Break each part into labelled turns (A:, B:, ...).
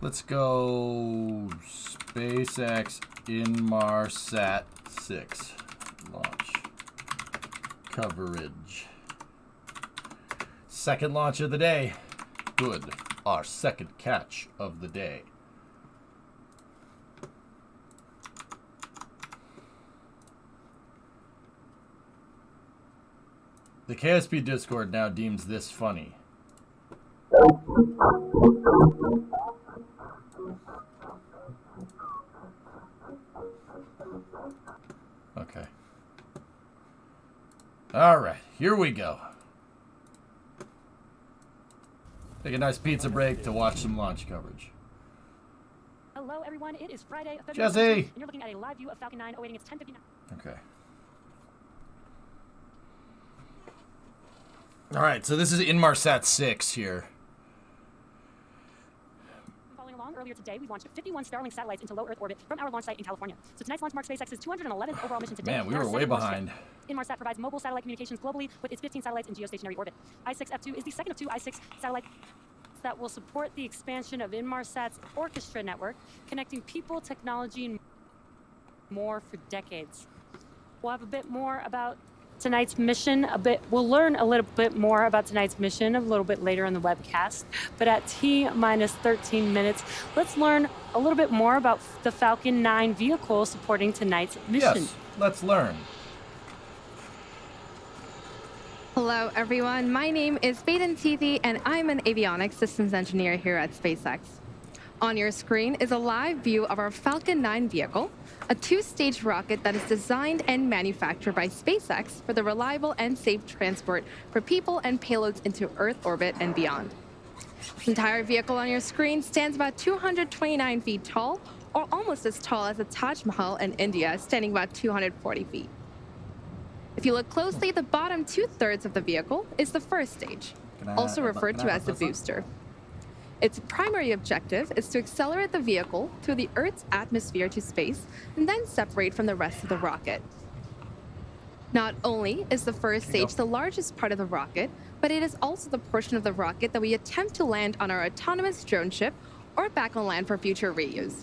A: Let's go SpaceX Inmarsat-6 launch coverage. Second launch of the day. Good. Our second catch of the day. The KSP Discord now deems this funny. Okay. All right, here we go. Take a nice pizza break to watch some launch coverage.
B: Hello, everyone. It is Friday, February
A: Jesse!
B: 17th, and you're looking at a live view of Falcon 9 awaiting its 10:59.
A: Okay. All right, so this is Inmarsat-6 here.
B: Following along, earlier today, we launched 51 Starlink satellites into low Earth orbit from our launch site in California. So tonight's launch marks SpaceX's 211th overall mission to date.
A: Man, we were way behind.
B: Inmarsat provides mobile satellite communications globally with its 15 satellites in geostationary orbit. I-6 F2 is the second of two I-6 satellites that will support the expansion of Inmarsat's orchestra network, connecting people, technology, and more for decades. We'll have a bit more about tonight's mission. We'll learn a little bit more about tonight's mission a little bit later in the webcast. But at T-minus 13 minutes, let's learn a little bit more about the Falcon 9 vehicle supporting tonight's mission.
A: Yes, let's learn.
C: Hello, everyone. My name is Baden Tithi, and I'm an avionics systems engineer here at SpaceX. On your screen is a live view of our Falcon 9 vehicle, a two-stage rocket that is designed and manufactured by SpaceX for the reliable and safe transport for people and payloads into Earth orbit and beyond. This entire vehicle on your screen stands about 229 feet tall, or almost as tall as the Taj Mahal in India, standing about 240 feet. If you look closely, the bottom two-thirds of the vehicle is the first stage, also referred to as the booster. Its primary objective is to accelerate the vehicle through the Earth's atmosphere to space and then separate from the rest of the rocket. Not only is the first stage the largest part of the rocket, but it is also the portion of the rocket that we attempt to land on our autonomous drone ship or back on land for future reuse.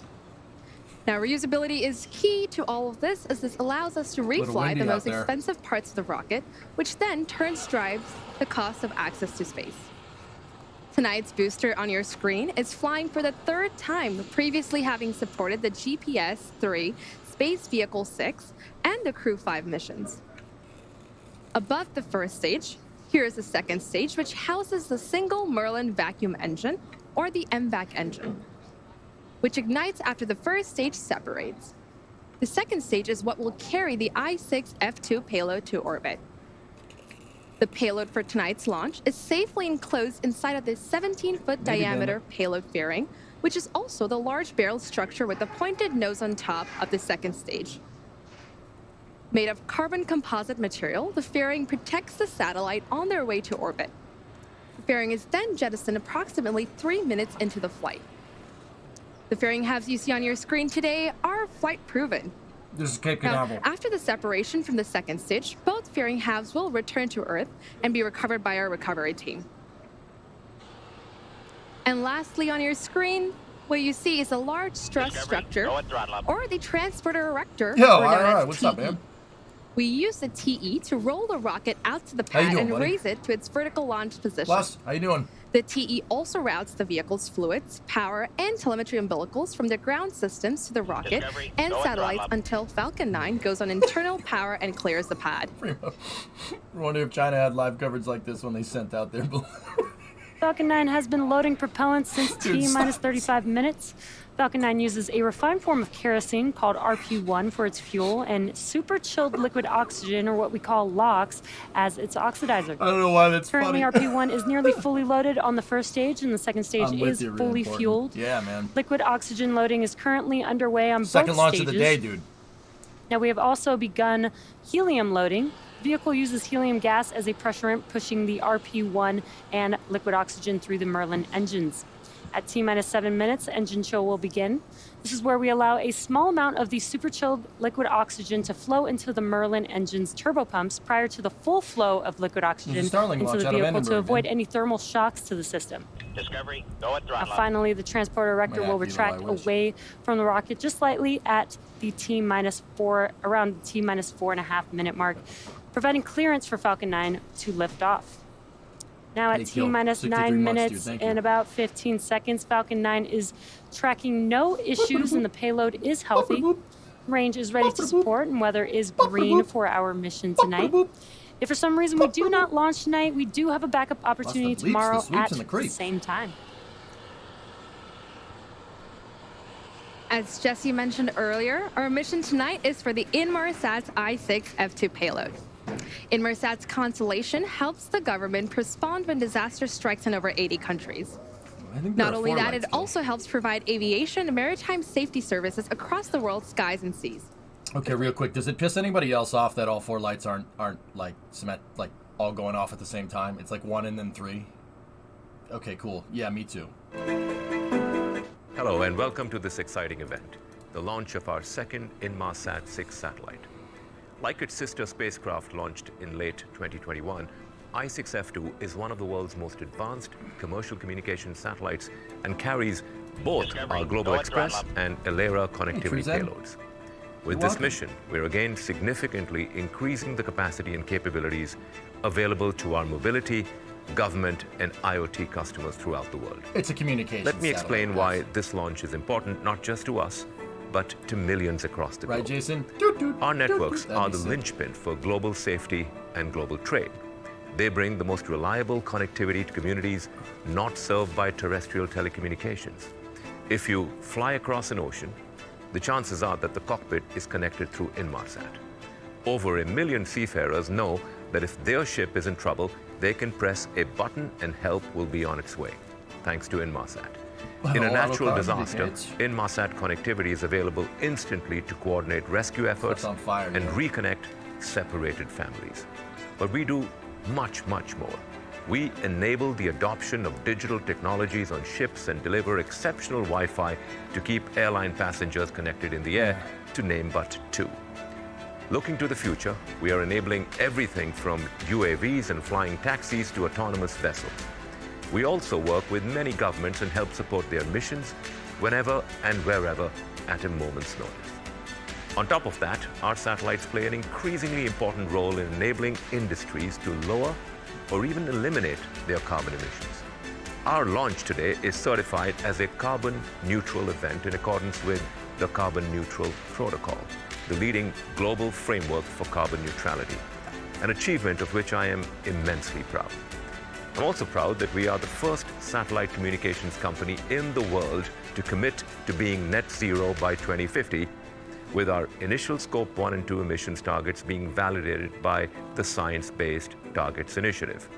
C: Now, reusability is key to all of this, as this allows us to refly the most expensive parts of the rocket, which then drives the cost of access to space. Tonight's booster on your screen is flying for the third time, previously having supported the GPS-3, Space Vehicle 6, and the Crew 5 missions. Above the first stage, here is the second stage, which houses the single Merlin vacuum engine, or the MVAC engine, which ignites after the first stage separates. The second stage is what will carry the I-6 F2 payload to orbit. The payload for tonight's launch is safely enclosed inside of this 17-foot diameter payload fairing, which is also the large barrel structure with the pointed nose on top of the second stage. Made of carbon composite material, the fairing protects the satellite on their way to orbit. The fairing is then jettisoned approximately 3 minutes into the flight. The fairing halves you see on your screen today are flight-proven.
A: This is Cape Canaveral.
C: After the separation from the second stage, both fairing halves will return to Earth and be recovered by our recovery team. And lastly, on your screen, what you see is a large strut structure, or the transporter erector,
A: Yo,
C: or known as
A: what's
C: TE.
A: up, man?
C: We use the TE to roll the rocket out to the pad
A: doing,
C: and
A: buddy?
C: raise it to its vertical launch position.
A: Les, how you doing?
C: The TE also routes the vehicle's fluids, power, and telemetry umbilicals from the ground systems to the rocket and satellites until Falcon 9 goes on internal power and clears the pad.
A: I wonder if China had live coverage like this when they sent out their balloon.
B: Falcon 9 has been loading propellant since T-minus 35 minutes. Falcon 9 uses a refined form of kerosene called RP1 for its fuel and super chilled liquid oxygen, or what we call LOX, as its oxidizer.
A: I don't know why that's
B: Currently,
A: funny.
B: RP1 is nearly fully loaded on the first stage, and the second stage is fully fueled.
A: Yeah, man.
B: Liquid oxygen loading is currently underway on both stages.
A: Second launch of the day, dude.
B: Now, we have also begun helium loading. Vehicle uses helium gas as a pressurant, pushing the RP1 and liquid oxygen through the Merlin engines. At T-minus 7 minutes, engine chill will begin. This is where we allow a small amount of the super chilled liquid oxygen to flow into the Merlin engine's turbopumps prior to the full flow of liquid oxygen into the vehicle to avoid any thermal shocks to the system.
D: Discovery, go at throttle.
B: Finally, the transporter erector will retract away from the rocket just slightly at the around the T-minus 4.5 minute mark, providing clearance for Falcon 9 to lift off. Now at T-minus 9 minutes and about 15 seconds, Falcon 9 is tracking no issues and the payload is healthy. Range is ready to support and weather is green for our mission tonight. If for some reason we do not launch tonight, we do have a backup opportunity tomorrow at the same time.
C: As Jesse mentioned earlier, our mission tonight is for the Inmarsat-6 F2 payload. Inmarsat's constellation helps the government respond when disaster strikes in over 80 countries. Not only that, it also helps provide aviation and maritime safety services across the world's skies and seas.
A: Okay, real quick, does it piss anybody else off that all 4 lights aren't like all going off at the same time? It's like 1 and then 3. Okay, cool. Yeah, me too.
E: Hello and welcome to this exciting event, the launch of our second Inmarsat-6 satellite. Like its sister spacecraft launched in late 2021, I-6 F2 is one of the world's most advanced commercial communication satellites and carries both our Global Express and Elera connectivity payloads. With this mission, we're again significantly increasing the capacity and capabilities available to our mobility, government, and IoT customers throughout the world.
A: It's a communication
E: Let me explain why this launch is important, not just to us, but to millions across the globe.
A: Right, Jason?
E: Our networks are the linchpin for global safety and global trade. They bring the most reliable connectivity to communities not served by terrestrial telecommunications. If you fly across an ocean, the chances are that the cockpit is connected through Inmarsat. Over 1 million seafarers know that if their ship is in trouble, they can press a button and help will be on its way, thanks to Inmarsat. In a natural disaster, Inmarsat connectivity is available instantly to coordinate rescue efforts and reconnect separated families. But we do much, much more. We enable the adoption of digital technologies on ships and deliver exceptional Wi-Fi to keep airline passengers connected in the air, to name but 2. Looking to the future, we are enabling everything from UAVs and flying taxis to autonomous vessels. We also work with many governments and help support their missions whenever and wherever at a moment's notice. On top of that, our satellites play an increasingly important role in enabling industries to lower or even eliminate their carbon emissions. Our launch today is certified as a carbon neutral event in accordance with the Carbon Neutral Protocol, the leading global framework for carbon neutrality, an achievement of which I am immensely proud. I'm also proud that we are the first satellite communications company in the world to commit to being net zero by 2050, with our initial Scope 1 and 2 emissions targets being validated by the Science Based Targets Initiative.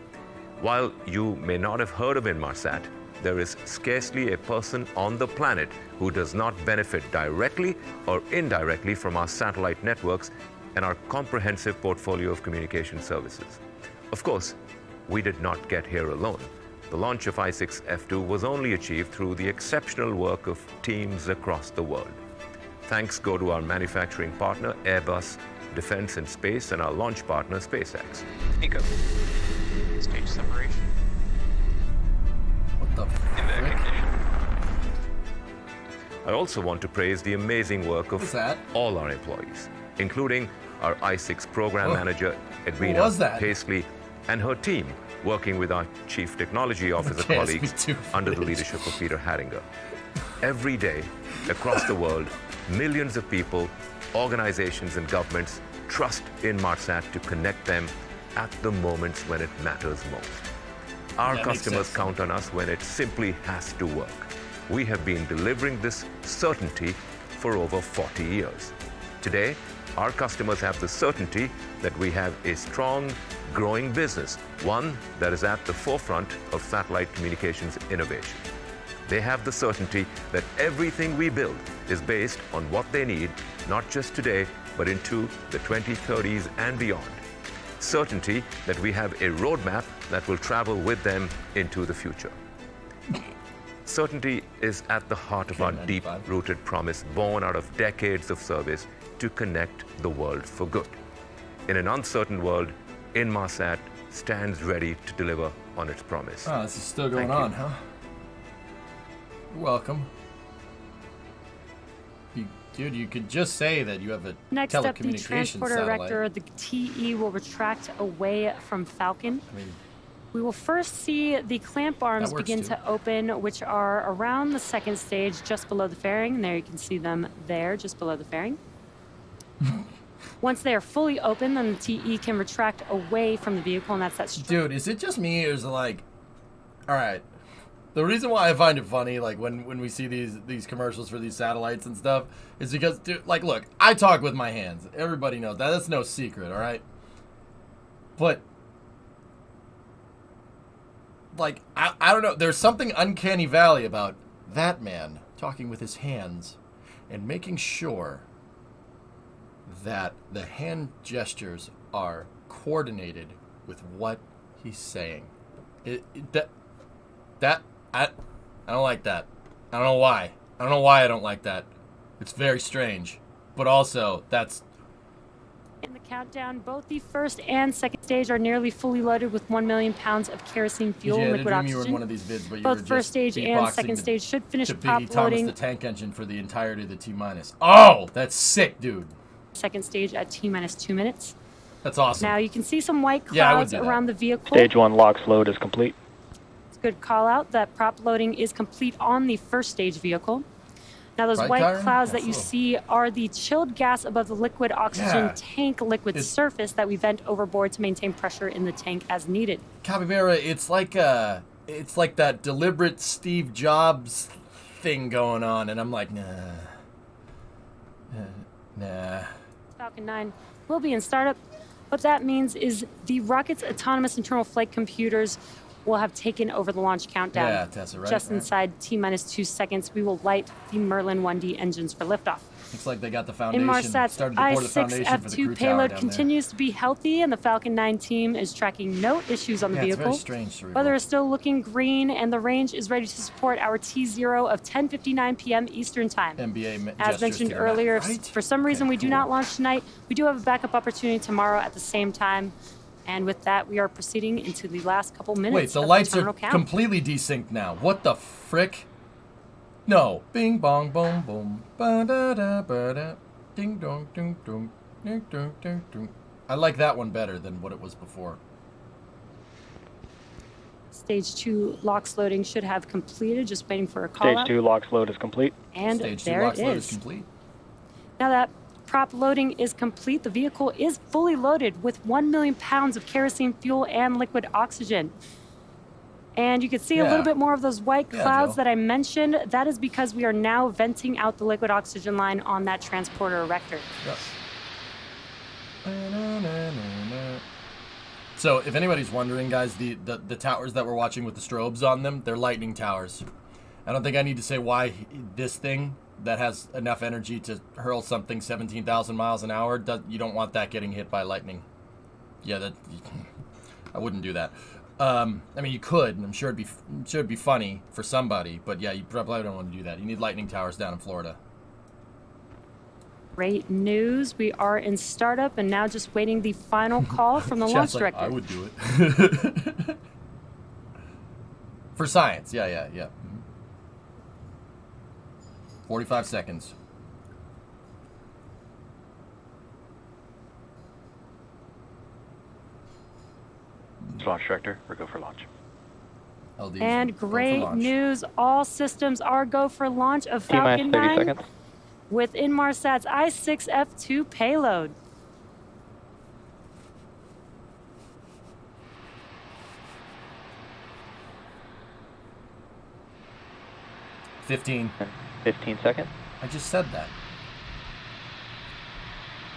E: While you may not have heard of Inmarsat, there is scarcely a person on the planet who does not benefit directly or indirectly from our satellite networks and our comprehensive portfolio of communication services. Of course, we did not get here alone. The launch of I-6 F2 was only achieved through the exceptional work of teams across the world. Thanks go to our manufacturing partner, Airbus, Defense and Space, and our launch partner, SpaceX.
F: Nico, stage separation.
A: What the
F: In that condition.
E: I also want to praise the amazing work of all our employees, including our I-6 program manager, Edwina Paisley, and her team, working with our Chief Technology Officer colleagues under the leadership of Peter Hattinger. Every day, across the world, millions of people, organizations and governments trust Inmarsat to connect them at the moments when it matters most. Our customers count on us when it simply has to work. We have been delivering this certainty for over 40 years. Today, our customers have the certainty that we have a strong, growing business, one that is at the forefront of satellite communications innovation. They have the certainty that everything we build is based on what they need, not just today, but into the 2030s and beyond. Certainty that we have a roadmap that will travel with them into the future. Certainty is at the heart of our deep-rooted promise, born out of decades of service to connect the world for good. In an uncertain world, Inmarsat stands ready to deliver on its promise.
A: Oh, this is still going on, huh? You're welcome. Dude, you could just say that you have a
B: Next up, the
A: telecommunications
B: transporter
A: satellite.
B: erector, the TE, will retract away from Falcon.
A: I mean,
B: We will first see the clamp arms
A: works
B: begin
A: too.
B: to open, which are around the second stage, just below the fairing. And there you can see them there, just below the fairing. Once they are fully open, then the TE can retract away from the vehicle, and that's that.
A: dude, is it just me, or is it like, all right? The reason why I find it funny, like when we see these commercials for these satellites and stuff, is because, dude, like, look, I talk with my hands. Everybody knows that. That's no secret, all right? But, like, I don't know. There's something uncanny valley about that man talking with his hands and making sure that the hand gestures are coordinated with what he's saying. I don't like that. I don't know why. I don't know why I don't like that. It's very strange. But also, that's...
B: In the countdown, both the first and second stage are nearly fully loaded with 1 million pounds of kerosene fuel and liquid
A: You were in one of
B: oxygen.
A: these vids, but you
B: Both
A: were
B: first
A: just
B: stage and
A: beatboxing
B: second stage should finish
A: to
B: prop
A: Biggie Thomas
B: loading.
A: the tank engine for the entirety of the T-minus. Oh, that's sick, dude.
B: Second stage at T-minus 2 minutes.
A: That's awesome.
B: Now you can see some white
A: Yeah, I would
B: clouds
A: do that.
B: around the vehicle.
D: Stage 1 LOX load is complete.
B: It's a good call out that prop loading is complete on the first stage vehicle. Now those
A: Right,
B: white
A: Kyron?
B: clouds that you
A: That's
B: see are the chilled gas above the liquid oxygen
A: Yeah.
B: tank liquid
A: It's-
B: surface that we vent overboard to maintain pressure in the tank as needed.
A: Capybara, it's like that deliberate Steve Jobs thing going on, and I'm like, nah.
B: Falcon 9 will be in startup. What that means is the rocket's autonomous internal flight computers will have taken over the launch countdown.
A: Yeah, Tessa, right?
B: Just
A: right.
B: inside T-minus 2 seconds, we will light the Merlin 1D engines for liftoff.
A: Looks like they got the foundation.
B: Inmarsat's
A: Started to pour the
B: I-6
A: foundation for the crew
B: F2
A: tower
B: payload
A: down
B: continues to be healthy, and the Falcon 9 team is tracking no issues on the
A: there. Yeah, it's
B: vehicle.
A: very strange. Cerebral.
B: Weather is still looking green, and the range is ready to support our T0 of 10:59 p.m. Eastern Time.
A: NBA
B: As
A: gestures
B: mentioned
A: to the
B: earlier,
A: left,
B: if
A: right?
B: for some reason
A: Okay,
B: we do
A: cool.
B: not launch tonight, we do have a backup opportunity tomorrow at the same time. And with that, we are proceeding into the last couple minutes
A: Wait, the
B: of
A: lights
B: the
A: are
B: terminal count.
A: completely desynced now. What the frick? No. Bing bong boom boom. Ba da da ba da. Ding dong ding dong. Ding dong ding dong. I like that one better than what it was before.
B: Stage 2 LOX loading should have completed, just waiting for a call
D: Stage 2 LOX load is complete.
B: And
A: Stage 2
B: there
A: LOX
B: it
A: load is
B: is.
A: complete.
B: Now that prop loading is complete, the vehicle is fully loaded with 1 million pounds of kerosene fuel and liquid oxygen. And you can see a
A: Yeah.
B: little bit more of those white
A: Yeah,
B: clouds
A: Joe.
B: that I mentioned. That is because we are now venting out the liquid oxygen line on that transporter erector.
A: Yep. So, if anybody's wondering, guys, the towers that we're watching with the strobes on them, they're lightning towers. I don't think I need to say why this thing that has enough energy to hurl something 17,000 miles an hour, you don't want that getting hit by lightning. Yeah, I wouldn't do that. I mean, you could, and I'm sure it'd be funny for somebody, but yeah, you probably don't want to do that. You need lightning towers down in Florida.
B: Great news. We are in startup and now just waiting the final call from the launch
A: Chat's like,
B: director.
A: I would do it. For science, yeah. 45 seconds.
D: Launch director, we're go for launch.
A: LDs
B: And
A: go for
B: great
A: launch.
B: news. All systems are go for launch of
D: T-minus
B: Falcon
D: 30
B: 9
D: seconds.
B: with Inmarsat's I-6 F2 payload.
A: – 15.
D: 15 seconds.
A: I just said that.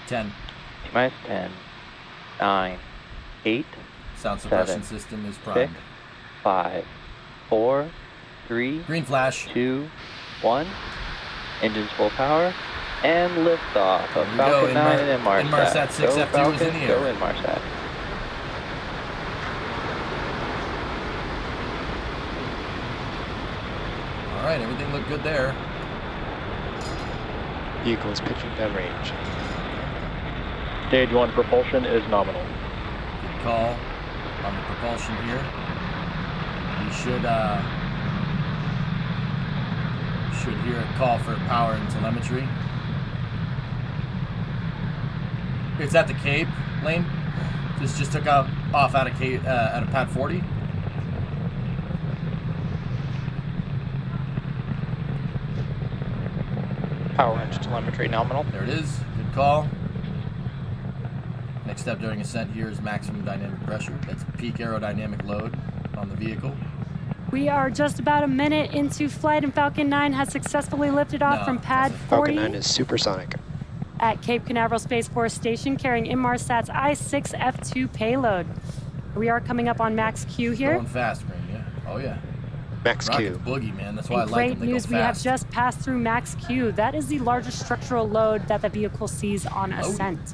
A: 10.
D: T-minus 10, 9, 8,
A: Sound suppression
D: 7,
A: system is
D: 6,
A: primed.
D: 5, 4, 3,
A: Green flash.
D: 2, 1. Engines full power. And liftoff of
A: Here we
D: Falcon
A: go.
D: 9 and Inmarsat.
A: Inmarsat-6
D: Go
A: F2 is in
D: Falcon,
A: the
D: Go
A: air.
D: Inmarsat.
A: All right, everything looked good there.
G: Vehicle is pitching down range.
D: Stage 1 propulsion is nominal.
A: Good call on the propulsion here. We should Should hear a call for power and telemetry. It's at the Cape lane. This just took off out of Cape, out of pad 40.
G: Power and telemetry nominal.
A: There it is. Good call. Next step during ascent here is maximum dynamic pressure. That's peak aerodynamic load on the vehicle.
B: We are just about a minute into flight, and Falcon 9 has successfully lifted off from pad 40
G: Falcon 9 is supersonic.
B: at Cape Canaveral Space Force Station, carrying Inmarsat's I-6 F2 payload. We are coming up on max Q here.
A: Going fast, Green, yeah. Oh, yeah.
G: Max
A: Rocket's
G: Q.
A: boogie, man. That's why I
B: And
A: like
B: great
A: them. They
B: news,
A: go
B: we have
A: fast.
B: just passed through max Q. That is the largest structural load that the vehicle sees on ascent.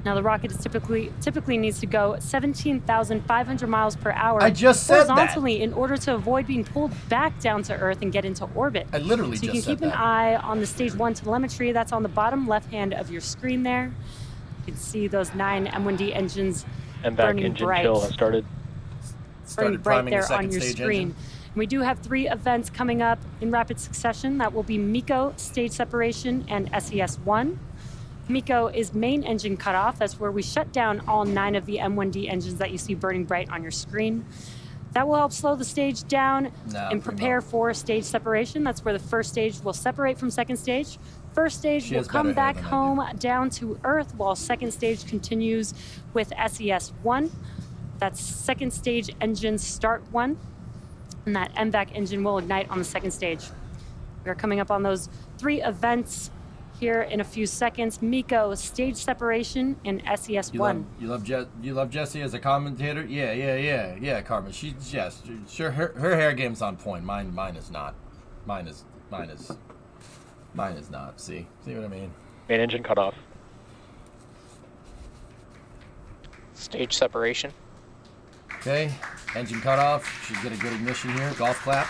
B: Now the rocket is typically needs to go 17,500 miles per hour
A: I just said that.
B: horizontally in order to avoid being pulled back down to Earth and get into orbit.
A: I literally
B: So you
A: just
B: can
A: said
B: keep an
A: that.
B: eye on the stage 1 telemetry. That's on the bottom left hand of your screen there. You can see those 9 M1D engines
D: MVAC
B: burning
D: engine
B: bright.
D: chill has started.
B: Burning
A: Started
B: bright
A: priming the
B: there on
A: second
B: your
A: stage
B: screen.
A: engine.
B: And we do have 3 events coming up in rapid succession. That will be MECO, stage separation, and SES-1. MECO is main engine cutoff. That's where we shut down all 9 of the M1D engines that you see burning bright on your screen. That will help slow the stage down and prepare for stage separation. That's where the first stage will separate from second stage. First stage
A: She
B: will
A: has
B: come
A: better hair
B: back
A: than I
B: home down to Earth, while second stage continues with SES-1. That's second stage engine start 1. And that MVAC engine will ignite on the second stage. We are coming up on those 3 events here in a few seconds. MECO, stage separation, and SES-1.
A: You love Jessie as a commentator? Yeah, Carmen. She's sure her hair game's on point. Mine is not. Mine is not. See what I mean?
D: Main engine cut off.
G: Stage separation.
A: Okay, engine cut off. Should get a good ignition here. Golf clap.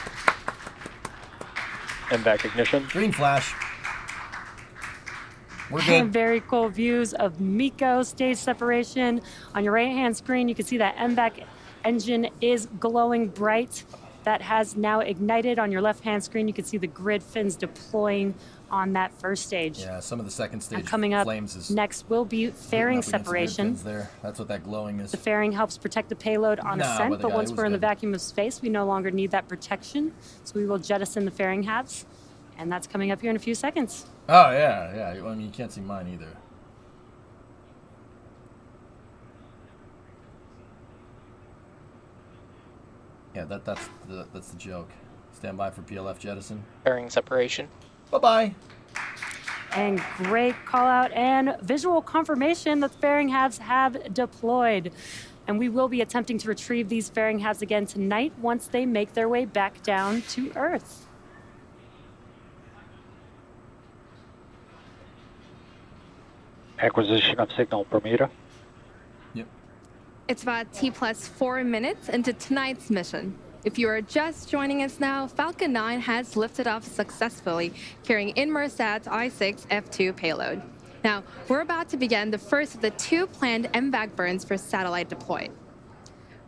D: MVAC ignition.
A: Green flash. We're good.
B: Very cool views of MECO stage separation. On your right-hand screen, you can see that MVAC engine is glowing bright. That has now ignited. On your left-hand screen, you can see the grid fins deploying on that first stage.
A: Yeah, some of the second stage
B: And coming up
A: flames is
B: next will be fairing
A: up against the grid
B: separation.
A: fins there. That's what that glowing is.
B: The fairing helps protect the payload on
A: Nah,
B: ascent,
A: but
B: but
A: it
B: once
A: was
B: we're in the
A: good.
B: vacuum of space, we no longer need that protection. So we will jettison the fairing halves, and that's coming up here in a few seconds.
A: Oh yeah. I mean, you can't see mine either. Yeah, that's the joke. Stand by for PLF jettison.
G: Fairing separation.
A: Bye-bye.
B: And great call out and visual confirmation that the fairing halves have deployed. And we will be attempting to retrieve these fairing halves again tonight once they make their way back down to Earth.
D: Acquisition of signal Bermuda.
A: Yep.
C: It's about T+4 minutes into tonight's mission. If you are just joining us now, Falcon 9 has lifted off successfully, carrying Inmarsat's I-6 F2 payload. Now, we're about to begin the first of the 2 planned MVAC burns for satellite deploy.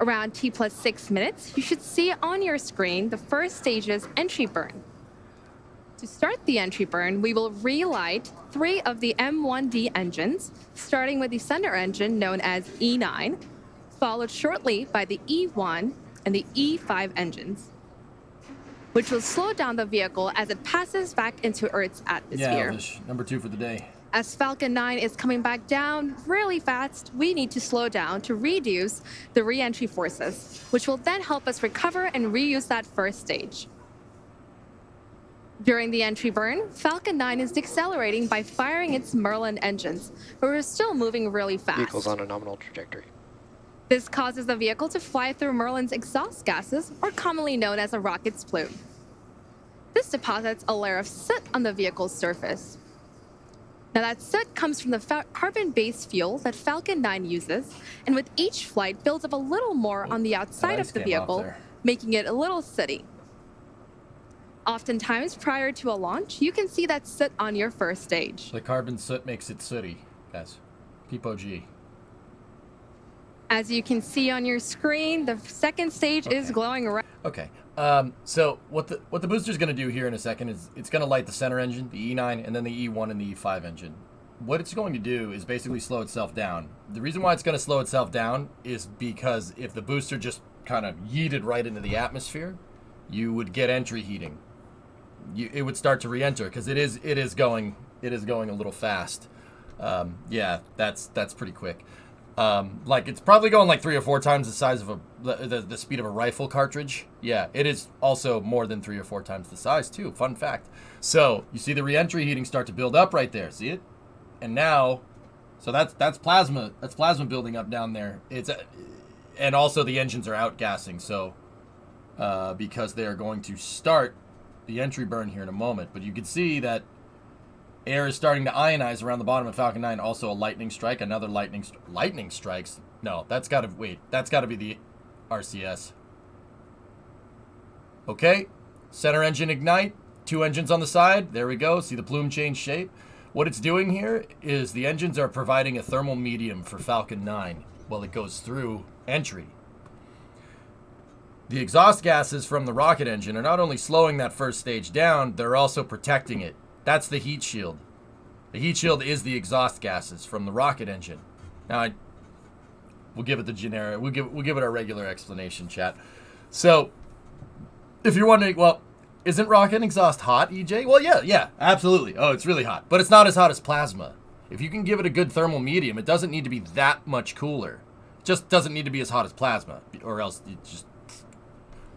C: Around T+6 minutes, you should see on your screen the first stage's entry burn. To start the entry burn, we will relight 3 of the M1D engines, starting with the center engine known as E9, followed shortly by the E1 and the E5 engines, which will slow down the vehicle as it passes back into Earth's atmosphere.
A: Yeah, Elvish. Number 2 for the day.
C: As Falcon 9 is coming back down really fast, we need to slow down to reduce the re-entry forces, which will then help us recover and reuse that first stage. During the entry burn, Falcon 9 is decelerating by firing its Merlin engines, but we're still moving really fast.
G: Vehicle's on a nominal trajectory.
C: This causes the vehicle to fly through Merlin's exhaust gases, or commonly known as a rocket plume. This deposits a layer of soot on the vehicle's surface. Now that soot comes from the carbon-based fuel that Falcon 9 uses, and with each flight builds up a little more on the outside
A: ice
C: of the
A: came off
C: vehicle,
A: there.
C: making it a little sooty. Oftentimes, prior to a launch, you can see that soot on your first stage.
A: The carbon soot makes it sooty, guys. Peepo G.
C: As you can see on your screen, the second stage is glowing red.
A: Okay. So what the booster's going to do here in a second is it's going to light the center engine, the E9, and then the E1 and the E5 engine. What it's going to do is basically slow itself down. The reason why it's going to slow itself down is because if the booster just kind of yeeted right into the atmosphere, you would get entry heating. It would start to re-enter because it is going a little fast. Yeah, that's pretty quick. Like it's probably going like 3 or 4 times the size of the speed of a rifle cartridge. Yeah, it is also more than 3 or 4 times the size too. Fun fact. So you see the re-entry heating start to build up right there. See it? And now, so that's plasma. That's plasma building up down there. And also the engines are outgassing. So because they are going to start the entry burn here in a moment. But you can see that air is starting to ionize around the bottom of Falcon 9. Also a lightning strike, another lightning strikes. No, that's got to be the RCS. Okay, center engine ignite, 2 engines on the side. There we go. See the plume change shape. What it's doing here is the engines are providing a thermal medium for Falcon 9 while it goes through entry. The exhaust gases from the rocket engine are not only slowing that first stage down, they're also protecting it. That's the heat shield. The heat shield is the exhaust gases from the rocket engine. Now, we'll give it the generic. We'll give it our regular explanation, chat. So, if you're wondering, well, isn't rocket exhaust hot, EJ? Well, yeah, absolutely. Oh, it's really hot, but it's not as hot as plasma. If you can give it a good thermal medium, it doesn't need to be that much cooler. It just doesn't need to be as hot as plasma, or else it just.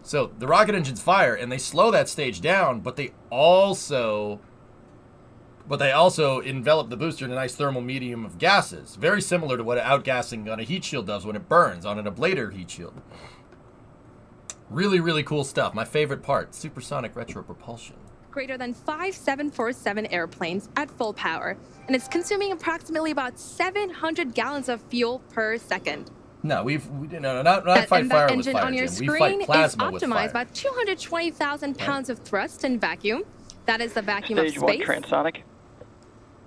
A: So the rocket engines fire and they slow that stage down, but they also envelop the booster in a nice thermal medium of gases, very similar to what outgassing on a heat shield does when it burns on an ablator heat shield. Really, really cool stuff. My favorite part, supersonic retro propulsion.
C: Greater than 5 747 airplanes at full power, and it's consuming approximately about 700 gallons of fuel per second.
A: No, not
C: that
A: fight fire with
C: engine
A: fire,
C: on your
A: Jim. We
C: screen
A: fight
C: is
A: plasma with
C: optimized
A: fire.
C: by 220,000 pounds of thrust and vacuum. That is the vacuum
D: Stage
C: of
D: 1
C: space.
D: transonic.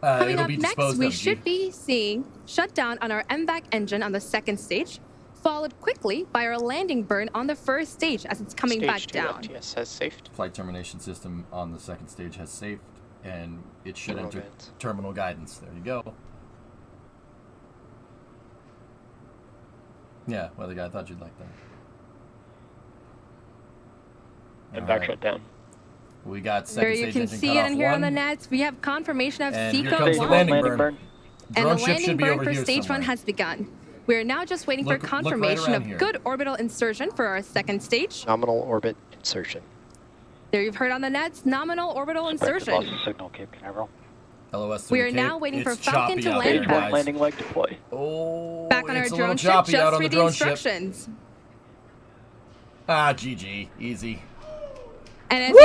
C: Coming
A: It'll
C: up
A: be
C: next,
A: disposed
C: we
A: of,
C: should
A: G.
C: be seeing shutdown on our MVAC engine on the second stage, followed quickly by our landing burn on the first stage as it's coming back
G: Stage 2
C: down.
G: FTS has saved.
A: Flight termination system on the second stage has saved, and it should
G: Terminal
A: enter
G: guidance.
A: terminal guidance. There you go. Yeah, weather guy, I thought you'd like that.
D: And
A: All
D: back
A: right.
D: shut down.
A: We got
C: There
A: second
C: you
A: stage
C: can
A: engine
C: see
A: cut
C: it
A: off
C: in here on the
A: 1.
C: nets. We have confirmation of
A: And here
C: Seco
A: comes the
C: 1.
A: landing burn.
C: And
A: Drone
C: the
A: ship
C: landing
A: should be
C: burn
A: over
C: for
A: here
C: stage 1
A: somewhere.
C: has begun. We're now just waiting
A: Look
C: for
A: right
C: confirmation
A: around
C: of
A: here.
C: good orbital insertion for our second stage.
G: Nominal orbit insertion.
C: There you've heard on the nets, nominal orbital insertion.
D: Signal, Cape Canaveral.
A: LOS to
C: We
A: the
C: are
A: Cape.
C: now waiting for
A: It's
C: Falcon
A: choppy
C: to
A: out
C: land
A: there,
D: Stage
C: back.
D: 1 landing leg deploy.
A: Oh,
C: Back on our
A: it's a
C: drone
A: little
C: ship,
A: choppy out
C: just
A: on the
C: read the
A: drone ship.
C: instructions.
A: Ah, GG. Easy.
C: And as you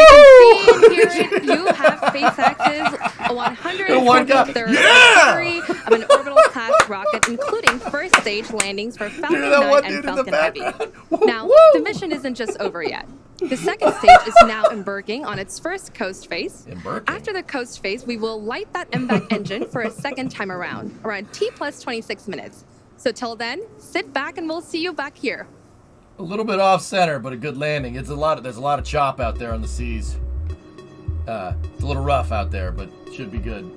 C: can see here, you have SpaceX's 143rd
A: Yeah!
C: delivery of an orbital class rocket, including first stage landings for Falcon
A: Hear that
C: 9
A: one
C: and
A: dude in the
C: Falcon Heavy.
A: background?
C: Now,
A: Woo!
C: the mission isn't just over yet. The second stage is now embarking on its first coast phase.
A: Embarking?
C: After the coast phase, we will light that MVAC engine for a second time around T plus 26 minutes. So till then, sit back and we'll see you back here.
A: A little bit off center, but a good landing. There's a lot of chop out there on the seas. It's a little rough out there, but should be good.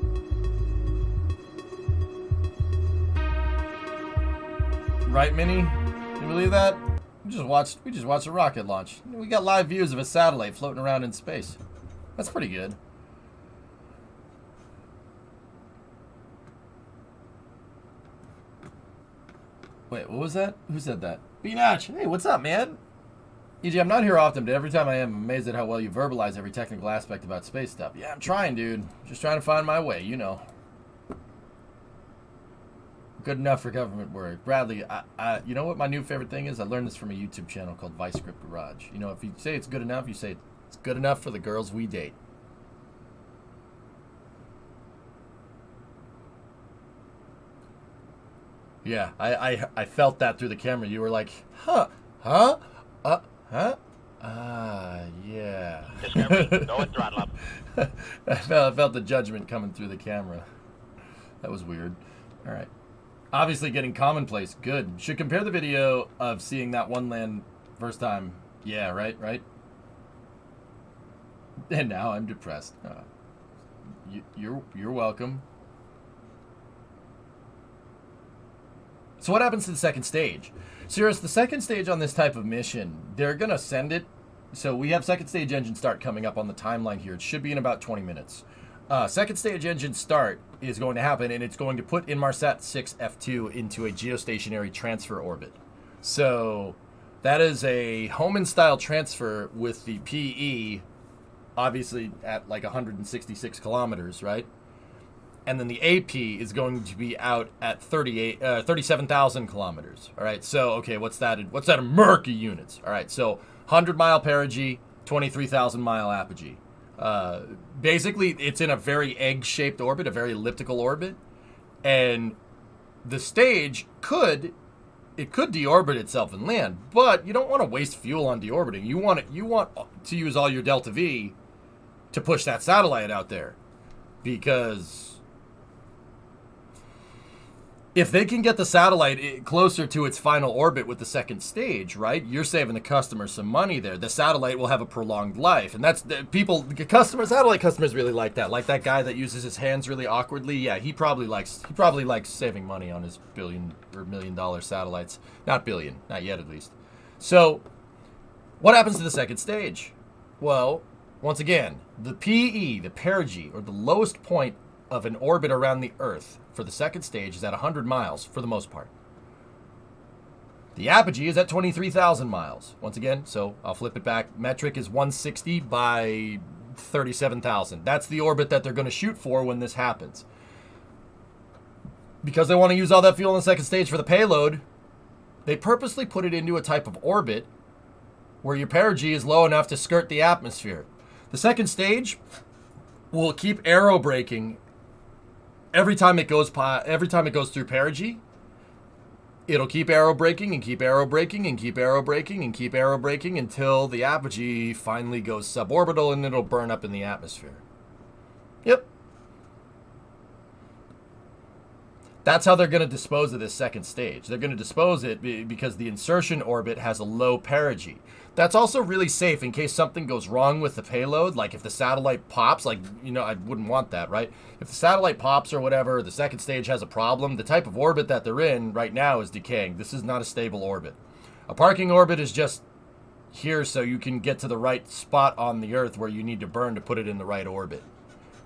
A: Right, Minnie? Can you believe that? We just watched a rocket launch. We got live views of a satellite floating around in space. That's pretty good. Wait, what was that? Who said that? B-Notch. Hey, what's up, man? EJ, I'm not here often, but every time I am, I'm amazed at how well you verbalize every technical aspect about space stuff. Yeah, I'm trying, dude. Just trying to find my way, you know. Good enough for government work. Bradley, you know what my new favorite thing is? I learned this from a YouTube channel called Vice Script Garage. You know, if you say it's good enough, you say it's good enough for the girls we date. Yeah, I felt that through the camera. You were like, huh? Yeah.
F: Go and throttle up.
A: I felt the judgment coming through the camera. That was weird. All right. Obviously getting commonplace. Good. Should compare the video of seeing that one land first time Yeah, right. And now I'm depressed. You're welcome. So what happens to the second stage? Cirrus, the second stage on this type of mission, they're going to send it. So we have second stage engine start coming up on the timeline here. It should be in about 20 minutes. Second stage engine start is going to happen, and it's going to put Inmarsat-6 F2 into a geostationary transfer orbit. So that is a Hohmann-style transfer with the PE, obviously at like 166 kilometers, right? And then the AP is going to be out at 37,000 kilometers. All right. So, okay, what's that in Mercury units? All right. So 100-mile perigee, 23,000-mile apogee. Basically, it's in a very egg-shaped orbit, a very elliptical orbit. And the stage could deorbit itself and land, but you don't want to waste fuel on deorbiting. You want to use all your delta V to push that satellite out there, because if they can get the satellite closer to its final orbit with the second stage, right, you're saving the customer some money there. The satellite will have a prolonged life, and that's satellite customers really like that. Like that guy that uses his hands really awkwardly. Yeah, he probably likes saving money on his $1 or $1 million satellites. Not billion, not yet at least. So, what happens to the second stage? Well, once again, the PE, the perigee, or the lowest point of an orbit around the Earth for the second stage is at 100 miles for the most part. The apogee is at 23,000 miles. Once again, so I'll flip it back. Metric is 160 by 37,000. That's the orbit that they're going to shoot for when this happens. Because they want to use all that fuel in the second stage for the payload, they purposely put it into a type of orbit where your perigee is low enough to skirt the atmosphere. The second stage will keep aerobraking every time it goes through perigee. It'll keep aerobraking and keep aerobraking and keep aerobraking and keep aerobraking until the apogee finally goes suborbital, and it'll burn up in the atmosphere. Yep. That's how they're going to dispose of this second stage. They're going to dispose it because the insertion orbit has a low perigee. That's also really safe in case something goes wrong with the payload. Like if the satellite pops, I wouldn't want that, right? If the satellite pops or whatever, the second stage has a problem, the type of orbit that they're in right now is decaying. This is not a stable orbit. A parking orbit is just here so you can get to the right spot on the Earth where you need to burn to put it in the right orbit,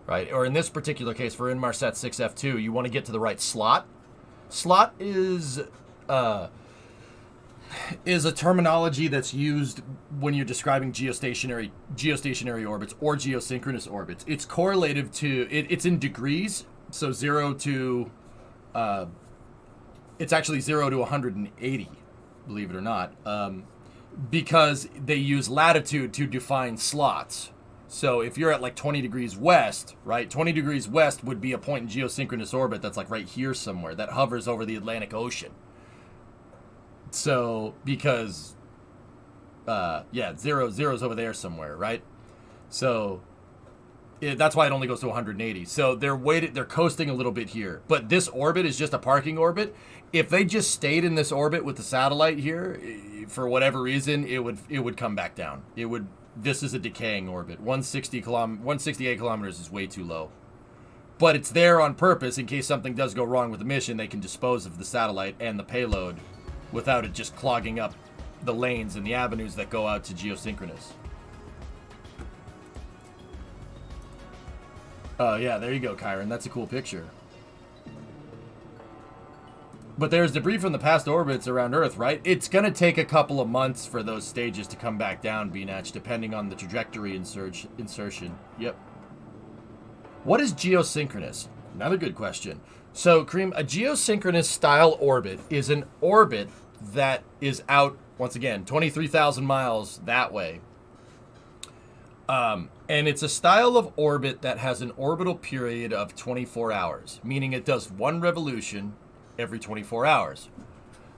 A: right? Or in this particular case, for Inmarsat-6 F2, you want to get to the right slot. Slot is a terminology that's used when you're describing geostationary orbits or geosynchronous orbits. It's correlative to it's in degrees, so it's actually 0 to 180, believe it or not, because they use latitude to define slots. So if you're at like 20 degrees west, right? 20 degrees west would be a point in geosynchronous orbit that's like right here somewhere that hovers over the Atlantic Ocean. So, because, zero's over there somewhere, right? So, that's why it only goes to 180. So, they're coasting a little bit here. But this orbit is just a parking orbit. If they just stayed in this orbit with the satellite here, for whatever reason, it would come back down. This is a decaying orbit. 168 kilometers is way too low. But it's there on purpose in case something does go wrong with the mission. They can dispose of the satellite and the payload without it just clogging up the lanes and the avenues that go out to geosynchronous. Oh, yeah, there you go, Kyron. That's a cool picture. But there's debris from the past orbits around Earth, right? It's going to take a couple of months for those stages to come back down, Beanatch, depending on the trajectory insertion. Yep. What is geosynchronous? Another good question. So, Kareem, a geosynchronous style orbit is an orbit that is out, once again, 23,000 miles that way. And it's a style of orbit that has an orbital period of 24 hours, meaning it does one revolution every 24 hours.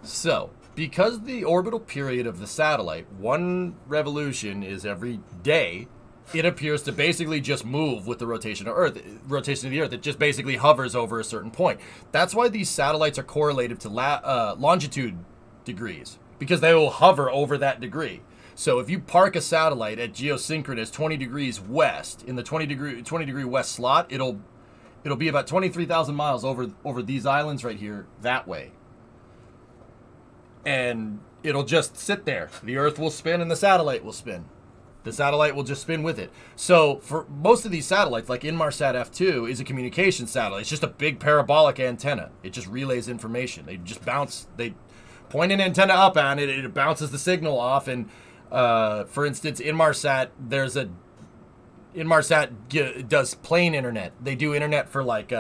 A: So, because the orbital period of the satellite, one revolution is every day, it appears to basically just move with the rotation of the Earth. It just basically hovers over a certain point. That's why these satellites are correlated to longitude degrees, because they will hover over that degree. So if you park a satellite at geosynchronous 20 degrees west in the 20 degree west slot, it'll be about 23,000 miles over these islands right here that way. And it'll just sit there. The Earth will spin and the satellite will spin. The satellite will just spin with it. So for most of these satellites, like Inmarsat F2 is a communication satellite. It's just a big parabolic antenna. It just relays information. They just bounce. They point an antenna up on it. It bounces the signal off. And for instance, Inmarsat, Inmarsat does plane internet. They do internet for like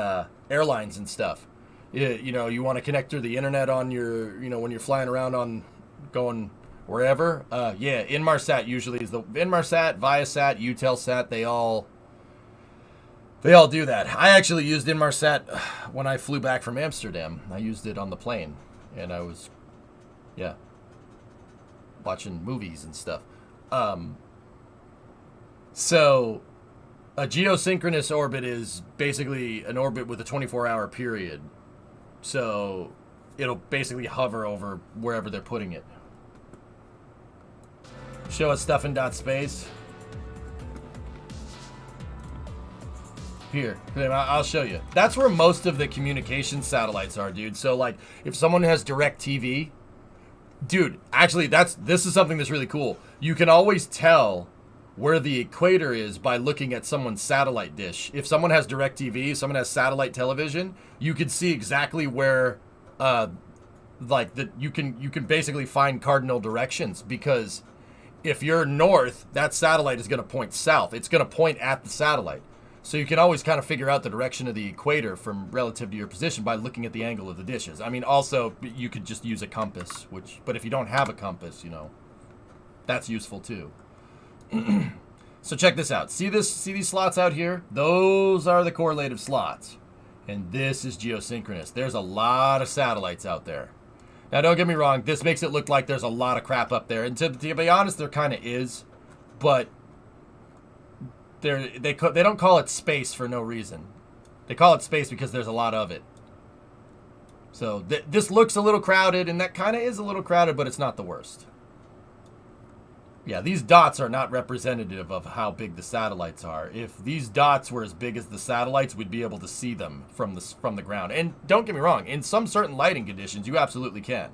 A: airlines and stuff. You want to connect through the internet on your, when you're flying around on going wherever. Inmarsat usually is the Inmarsat, Viasat, Eutelsat. They all do that. I actually used Inmarsat when I flew back from Amsterdam. I used it on the plane, and I was, watching movies and stuff. So a geosynchronous orbit is basically an orbit with a 24-hour period. So it'll basically hover over wherever they're putting it. Show us stuff in .space. Here, I'll show you. That's where most of the communication satellites are, dude. So like, if someone has direct TV, dude, actually this is something that's really cool. You can always tell where the equator is by looking at someone's satellite dish. If someone has direct TV, someone has satellite television, you can see exactly where you can basically find cardinal directions, because if you're north, that satellite is going to point south. It's going to point at the satellite. So you can always kind of figure out the direction of the equator from relative to your position by looking at the angle of the dishes. I mean, also you could just use a compass, but if you don't have a compass, that's useful too. So check this out. See these slots out here? Those are the correlative slots. And this is geosynchronous. There's a lot of satellites out there. Now, don't get me wrong. This makes it look like there's a lot of crap up there. And to be honest, there kind of is. But they don't call it space for no reason. They call it space because there's a lot of it. So this looks a little crowded, and that kind of is a little crowded, but it's not the worst. Yeah, these dots are not representative of how big the satellites are. If these dots were as big as the satellites, we'd be able to see them from the ground. And don't get me wrong, in some certain lighting conditions, you absolutely can.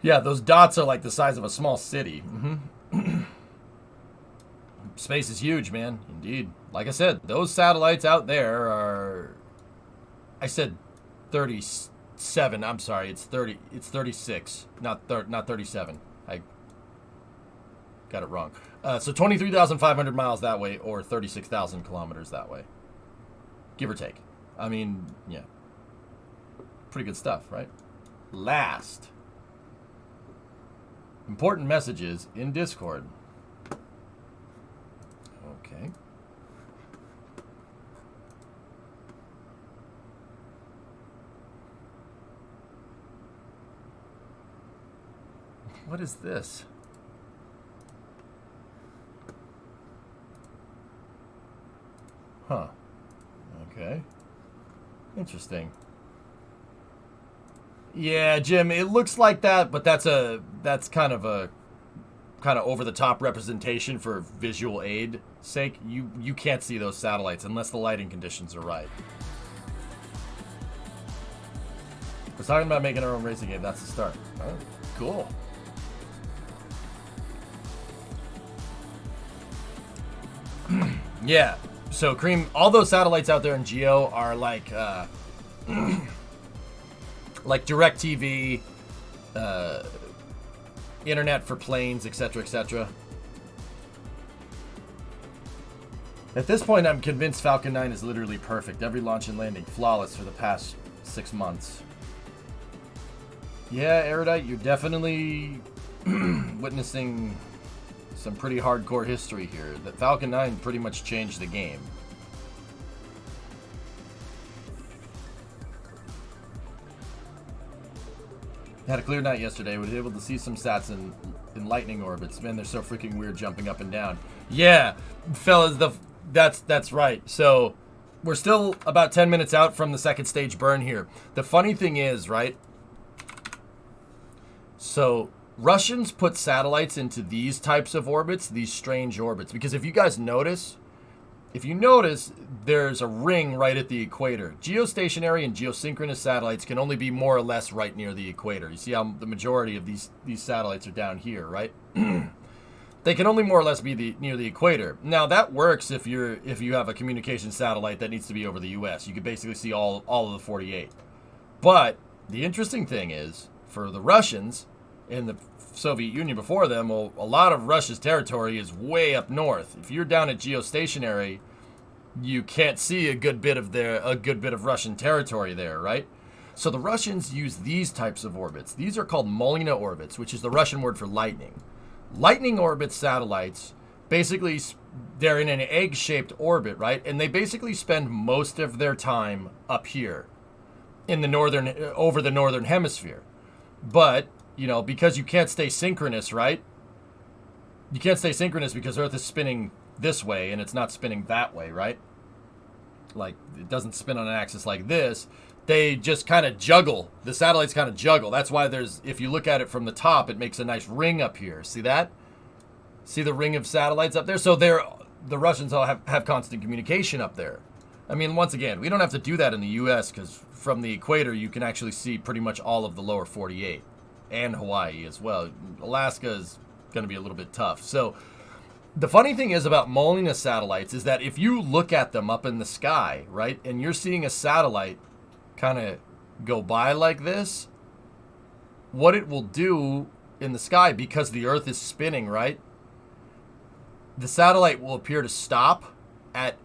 A: Yeah, those dots are like the size of a small city. Space is huge, man. Indeed. Like I said, those satellites out there are... I said 37. I'm sorry, it's 30. It's 36, not 37. I got it wrong. So 23,500 miles that way, or 36,000 kilometers that way, give or take. I mean, yeah, pretty good stuff, right? Last important messages in Discord. Okay. What is this? Huh. Okay. Interesting. Yeah, Jim, it looks like that, but that's kind of over the top representation for visual aid sake. You can't see those satellites unless the lighting conditions are right. We're talking about making our own racing game. That's the start. Oh, cool. Yeah. So, Cream, all those satellites out there in Geo are like DirecTV, internet for planes, etc., etc. At this point, I'm convinced Falcon 9 is literally perfect. Every launch and landing flawless for the past 6 months. Yeah, Erudite, you're definitely witnessing some pretty hardcore history here. That Falcon 9 pretty much changed the game. Had a clear night yesterday. Was able to see some sats in lightning orbits. Man, they're so freaking weird jumping up and down. Yeah, fellas, that's right. So we're still about 10 minutes out from the second stage burn here. The funny thing is, right? So Russians put satellites into these types of orbits, these strange orbits, because if you guys notice, there's a ring right at the equator. Geostationary and geosynchronous satellites can only be more or less right near the equator. You see how the majority of these satellites are down here, right? They can only more or less be near the equator. Now that works if you have a communication satellite that needs to be over the U.S. You can basically see all of the 48. But the interesting thing is, for the Russians in the Soviet Union before them, well, a lot of Russia's territory is way up north. If you're down at geostationary, you can't see a good bit of Russian territory there, right? So the Russians use these types of orbits. These are called Molniya orbits, which is the Russian word for lightning. Lightning orbit satellites, basically, they're in an egg-shaped orbit, right? And they basically spend most of their time up here in over the northern hemisphere. But, you know, because you can't stay synchronous, right? You can't stay synchronous because Earth is spinning this way and it's not spinning that way, right? Like, it doesn't spin on an axis like this. They just kind of juggle. The satellites kind of juggle. That's why if you look at it from the top, it makes a nice ring up here. See that? See the ring of satellites up there? So the Russians all have constant communication up there. I mean, once again, we don't have to do that in the U.S. because from the equator, you can actually see pretty much all of the lower 48 and Hawaii as well. Alaska is going to be a little bit tough. So the funny thing is about Molniya satellites is that if you look at them up in the sky, right, and you're seeing a satellite kind of go by like this, what it will do in the sky, because the Earth is spinning, right, the satellite will appear to stop at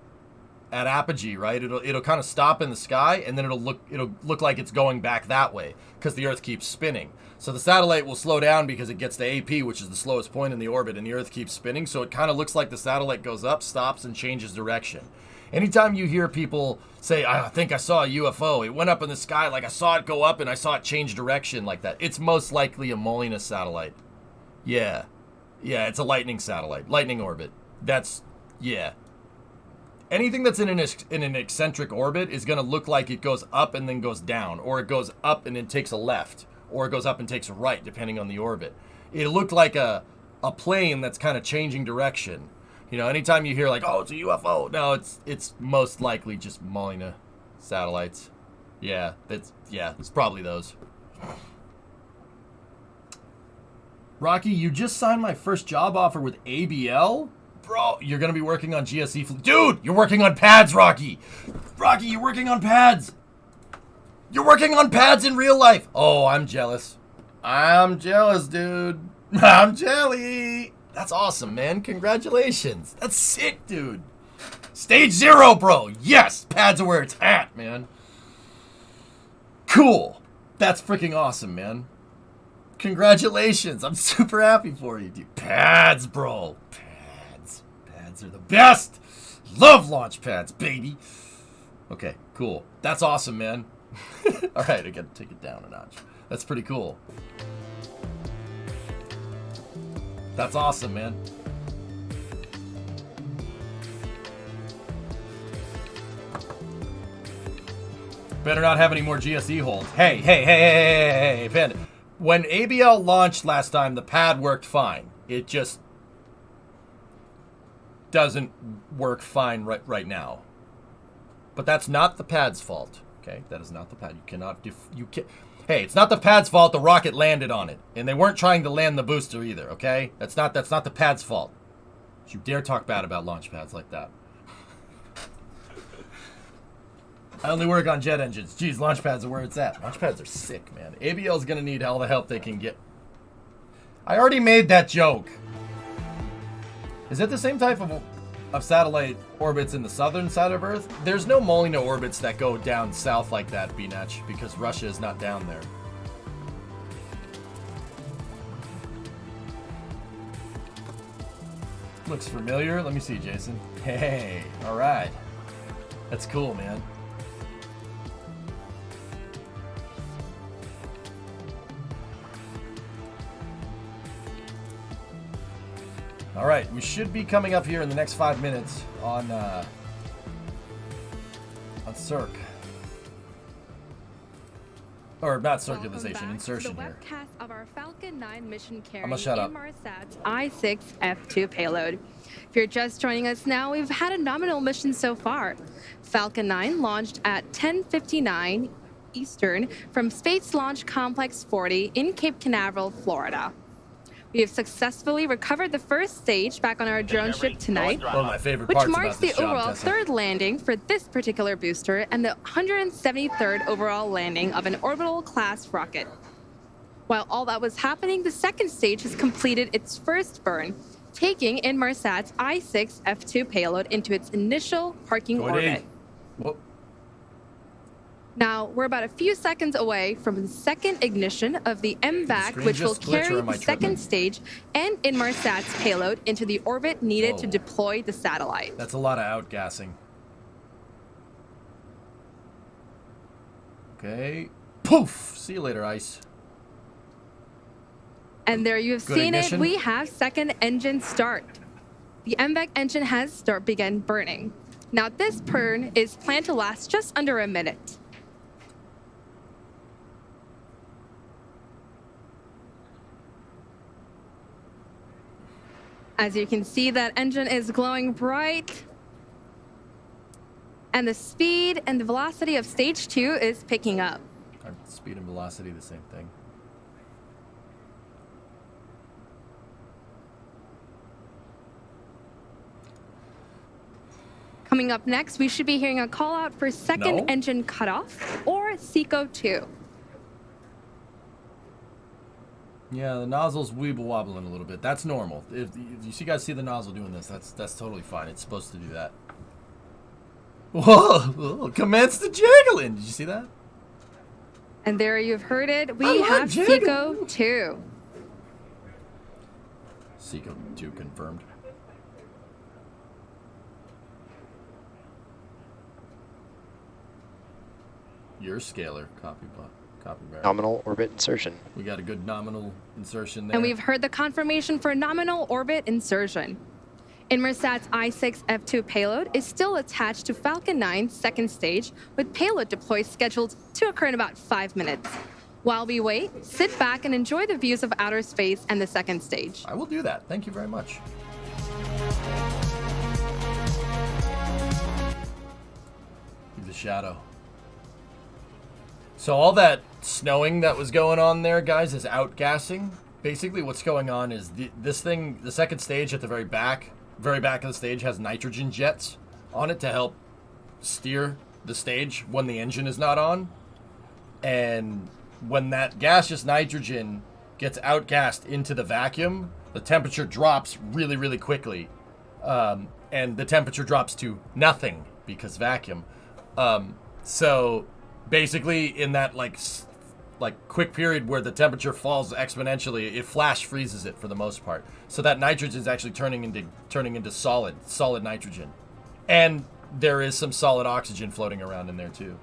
A: apogee, right? It'll kind of stop in the sky, and then it'll look like it's going back that way because the Earth keeps spinning. So the satellite will slow down because it gets to AP, which is the slowest point in the orbit, and the Earth keeps spinning. So it kind of looks like the satellite goes up, stops, and changes direction. Anytime you hear people say, I think I saw a UFO, it went up in the sky, like I saw it go up and I saw it change direction like that, it's most likely a Molniya satellite. Yeah, it's a lightning satellite, lightning orbit. Yeah. Anything that's in an eccentric orbit is going to look like it goes up and then goes down, or it goes up and then takes a left, or it goes up and takes a right, depending on the orbit. It looked like a plane that's kind of changing direction. You know, anytime you hear like, oh, it's a UFO, no, it's most likely just Molniya satellites. Yeah, it's probably those. Rocky, you just signed my first job offer with ABL? Bro, you're going to be working on GSE. Dude, you're working on pads, Rocky. Rocky, you're working on pads. You're working on pads in real life. Oh, I'm jealous. I'm jealous, dude. I'm jelly. That's awesome, man. Congratulations. That's sick, dude. Stage 0, bro. Yes, pads are where it's at, man. Cool. That's freaking awesome, man. Congratulations. I'm super happy for you, dude. Pads, bro. Pads are the best. Love launch pads, baby. Okay, cool. That's awesome, man. All right, I got to take it down a notch. That's pretty cool. That's awesome, man. Better not have any more GSE holds. Hey, Panda. When ABL launched last time, the pad worked fine. It just doesn't work fine right now. But that's not the pad's fault. Okay, that is not the pad. You cannot Hey, it's not the pad's fault. The rocket landed on it, and they weren't trying to land the booster either. Okay, that's not the pad's fault. Don't you dare talk bad about launch pads like that. I only work on jet engines. Jeez, launch pads are where it's at. Launch pads are sick, man. ABL's gonna need all the help they can get. I already made that joke. Is it the same type of satellite orbits in the southern side of Earth? There's no Molniya orbits that go down south like that, B-Natch, because Russia is not down there. Looks familiar. Let me see, Jason. Hey, all right. That's cool, man. All right, we should be coming up here in the next 5 minutes on Cirque. Or not
C: Welcome
A: circulation,
C: back
A: insertion
C: to the
A: here.
C: webcast of our Falcon 9 mission carrying
A: I'ma shut up.
C: Inmarsat's I-6 F2 payload. If you're just joining us now, we've had a nominal mission so far. Falcon 9 launched at 10:59 Eastern from Space Launch Complex 40 in Cape Canaveral, Florida. We have successfully recovered the first stage back on our drone ship tonight,
A: One of my favorite
C: which
A: parts
C: marks
A: about
C: the
A: this job,
C: overall
A: Tessa.
C: third landing for this particular booster and the 173rd overall landing of an orbital class rocket. While all that was happening, the second stage has completed its first burn, taking Inmarsat's I-6 F2 payload into its initial parking orbit.
A: Whoop.
C: Now, we're about a few seconds away from the second ignition of the MVAC,
A: screen
C: which will
A: just glitch, or
C: carry
A: am I
C: the second
A: tripping?
C: stage and Inmarsat's payload into the orbit needed to
A: Whoa.
C: deploy the satellite.
A: That's a lot of outgassing. Okay. Poof! See you later, ice.
C: And there you have
A: Good
C: seen
A: ignition.
C: it. We have second engine start. The MVAC engine has begun burning. Now, this burn is planned to last just under a minute. As you can see, that engine is glowing bright. And the speed and the velocity of stage 2 is picking up.
A: Are speed and velocity the same thing?
C: Coming up next, we should be hearing a call out for second
A: No?
C: engine cutoff or SECO 2.
A: Yeah, the nozzle's weeble wobbling a little bit. That's normal. If you guys see the nozzle doing this, that's totally fine. It's supposed to do that. Whoa! Commence the jiggling. Did you see that?
C: And there you've heard it.
A: I
C: We
A: like
C: have
A: jiggling.
C: SECO 2.
A: SECO 2 confirmed. Your scalar, copy bearer.
G: Nominal orbit insertion.
A: We got a good nominal insertion there.
C: And we've heard the confirmation for nominal orbit insertion. Inmarsat's I-6 F2 payload is still attached to Falcon 9's second stage, with payload deploy scheduled to occur in about 5 minutes. While we wait, sit back and enjoy the views of outer space and the second stage.
A: I will do that. Thank you very much. The shadow. So all that snowing that was going on there, guys, is outgassing. Basically, what's going on is this thing, the second stage at the very back of the stage has nitrogen jets on it to help steer the stage when the engine is not on. And when that gaseous nitrogen gets outgassed into the vacuum, the temperature drops really, really quickly. And the temperature drops to nothing because vacuum. So basically in that like quick period where the temperature falls exponentially, it flash freezes it for the most part. So that nitrogen is actually turning into solid nitrogen. And there is some solid oxygen floating around in there too.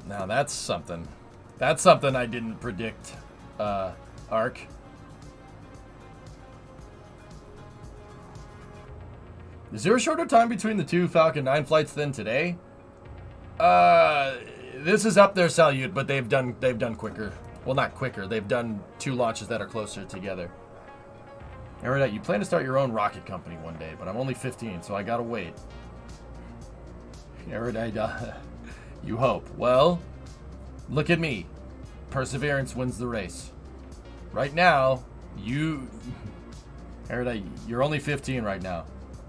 A: Now that's something. That's something I didn't predict, Ark. Is there a shorter time between the two Falcon 9 flights than today? This is up there, Salyut, but they've done quicker. Well, not quicker. They've done 2 launches that are closer together. Erudite, you plan to start your own rocket company one day, but I'm only 15, so I gotta wait. Erudite, you hope. Well, look at me. Perseverance wins the race. Right now, Erudite, you're only 15 right now.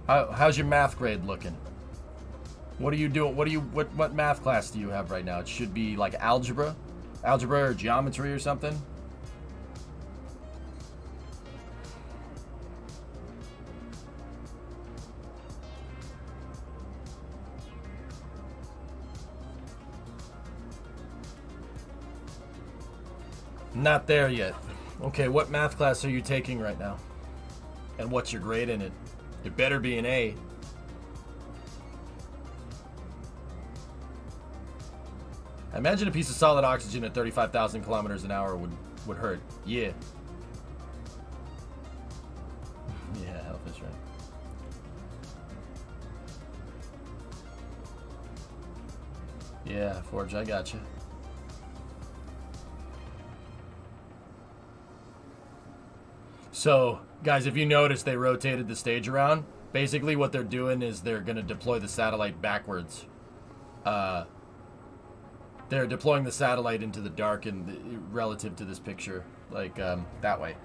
A: How's your math grade looking? What are you doing? What math class do you have right now? It should be like algebra or geometry or something. Not there yet. Okay, what math class are you taking right now? And what's your grade in it? It better be an A. I imagine a piece of solid oxygen at 35,000 kilometers an hour would hurt. Yeah. Yeah, health is right. Yeah, Forge, I gotcha. So, guys, if you notice, they rotated the stage around. Basically, what they're doing is they're going to deploy the satellite backwards. They're deploying the satellite into the dark and relative to this picture, like that way.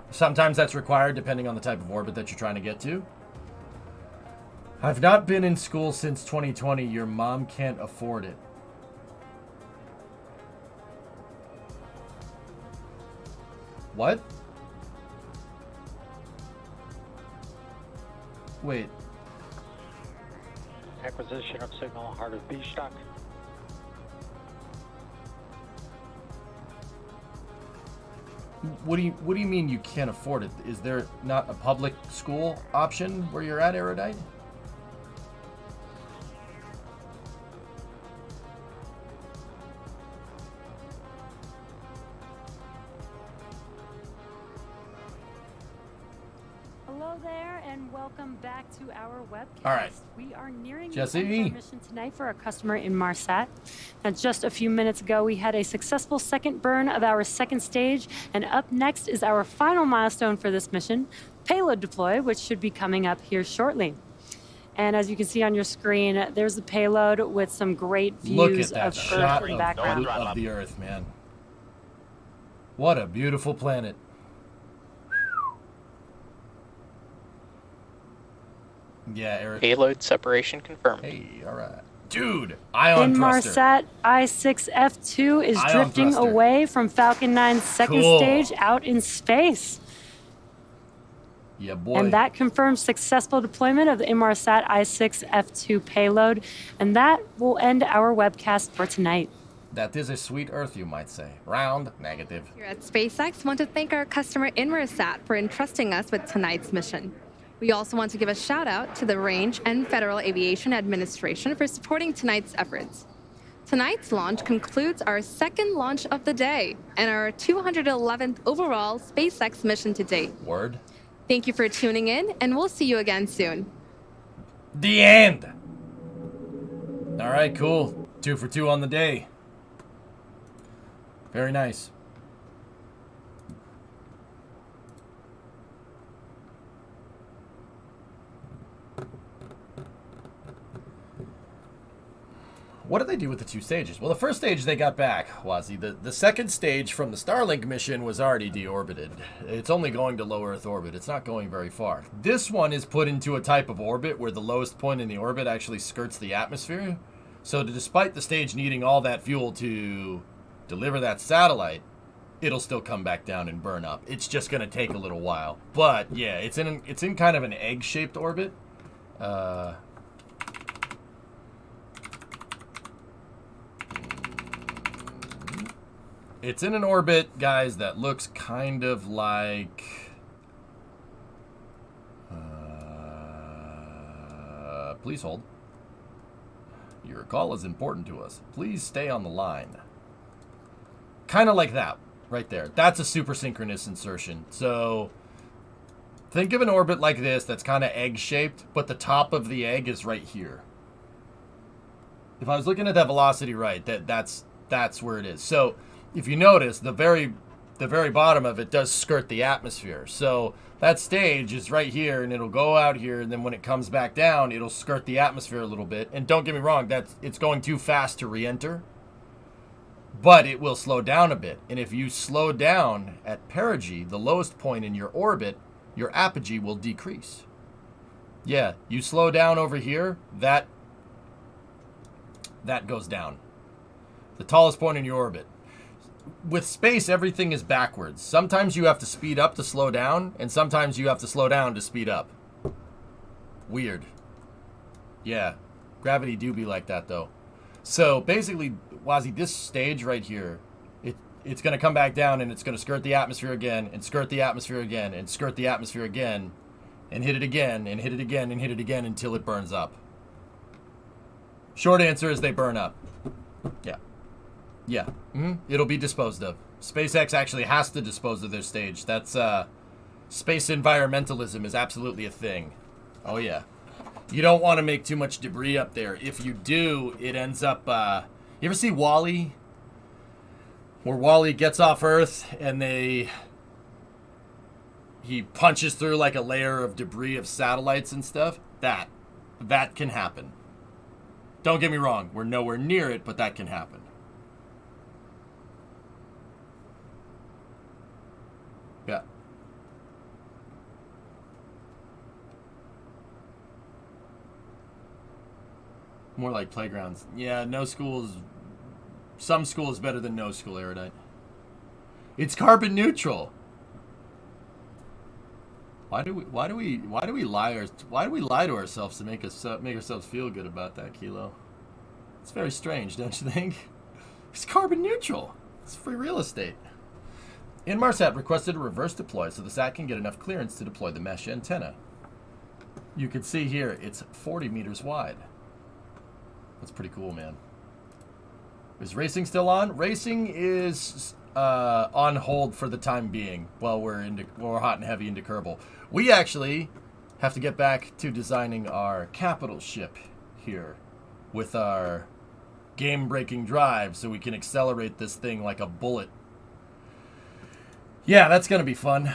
A: Sometimes that's required depending on the type of orbit that you're trying to get to. I've not been in school since 2020. Your mom can't afford it. What? Wait.
H: Acquisition of signal, heart of B stock.
A: What do you mean you can't afford it? Is there not a public school option where you're at, Erudite?
B: Hello there, and welcome back to our webcast.
A: All right.
B: We are nearing
A: Jesse.
B: the end of our mission tonight for our customer Inmarsat. Now, just a few minutes ago, we had a successful second burn of our second stage, and up next is our final milestone for this mission, payload deploy, which should be coming up here shortly. And as you can see on your screen, there's the payload with some great
A: Look
B: views
A: at that
B: of
A: shot
B: Earth in the background.
A: of the Earth, man. What a beautiful planet. Yeah, Eric.
G: Payload separation confirmed.
A: Hey, all right. Dude, ion thruster.
B: Inmarsat-6 F2 is
A: Ion
B: drifting
A: thruster.
B: away from Falcon 9's second
A: Cool.
B: stage out in space.
A: Yeah, boy.
B: And that confirms successful deployment of the Inmarsat-6 F2 payload. And that will end our webcast for tonight.
A: That is a sweet Earth, you might say. Round, negative.
C: Here at SpaceX, want to thank our customer Inmarsat for entrusting us with tonight's mission. We also want to give a shout out to the Range and Federal Aviation Administration for supporting tonight's efforts. Tonight's launch concludes our second launch of the day and our 211th overall SpaceX mission to date.
A: Word.
C: Thank you for tuning in, and we'll see you again soon.
A: The end. All right, cool. 2 for 2 on the day. Very nice. What did they do with the 2 stages? Well, the first stage they got back, Wazzy. The second stage from the Starlink mission was already deorbited. It's only going to low Earth orbit. It's not going very far. This one is put into a type of orbit where the lowest point in the orbit actually skirts the atmosphere. So despite the stage needing all that fuel to deliver that satellite, it'll still come back down and burn up. It's just going to take a little while. But yeah, it's in kind of an egg-shaped orbit. It's in an orbit, guys, that looks kind of like... please hold. Your call is important to us. Please stay on the line. Kind of like that, right there. That's a super synchronous insertion. So, think of an orbit like this that's kind of egg-shaped, but the top of the egg is right here. If I was looking at that velocity right, that's where it is. So, if you notice, the very bottom of it does skirt the atmosphere. So that stage is right here, and it'll go out here, and then when it comes back down, it'll skirt the atmosphere a little bit. And don't get me wrong, it's going too fast to re-enter, but it will slow down a bit. And if you slow down at perigee, the lowest point in your orbit, your apogee will decrease. Yeah, you slow down over here, that goes down. The tallest point in your orbit. With space, everything is backwards. Sometimes you have to speed up to slow down, and sometimes you have to slow down to speed up. Weird. Yeah, gravity do be like that, though. So, basically, Wazzy, this stage right here, it's going to come back down, and it's going to skirt the atmosphere again, and skirt the atmosphere again, and skirt the atmosphere again, and hit it again, and hit it again, and hit it again until it burns up. Short answer is they burn up. Yeah. Yeah. It'll be disposed of. SpaceX actually has to dispose of their stage. That's, space environmentalism is absolutely a thing. Oh, yeah. You don't want to make too much debris up there. If you do, it ends up, you ever see WALL-E? Where WALL-E gets off Earth and he punches through like a layer of debris of satellites and stuff? That can happen. Don't get me wrong, we're nowhere near it, but that can happen. Yeah. More like playgrounds. Yeah, no schools. Some school is better than no school, Erudite. It's carbon neutral. Why do we lie to ourselves to make ourselves feel good about that, Kilo? It's very strange, don't you think? It's carbon neutral. It's free real estate. Inmarsat requested a reverse deploy so the sat can get enough clearance to deploy the mesh antenna. You can see here it's 40 meters wide. That's pretty cool, man. Is racing still on? Racing is on hold for the time being while we're hot and heavy into Kerbal. We actually have to get back to designing our capital ship here with our game-breaking drive so we can accelerate this thing like a bullet. Yeah, that's going to be fun.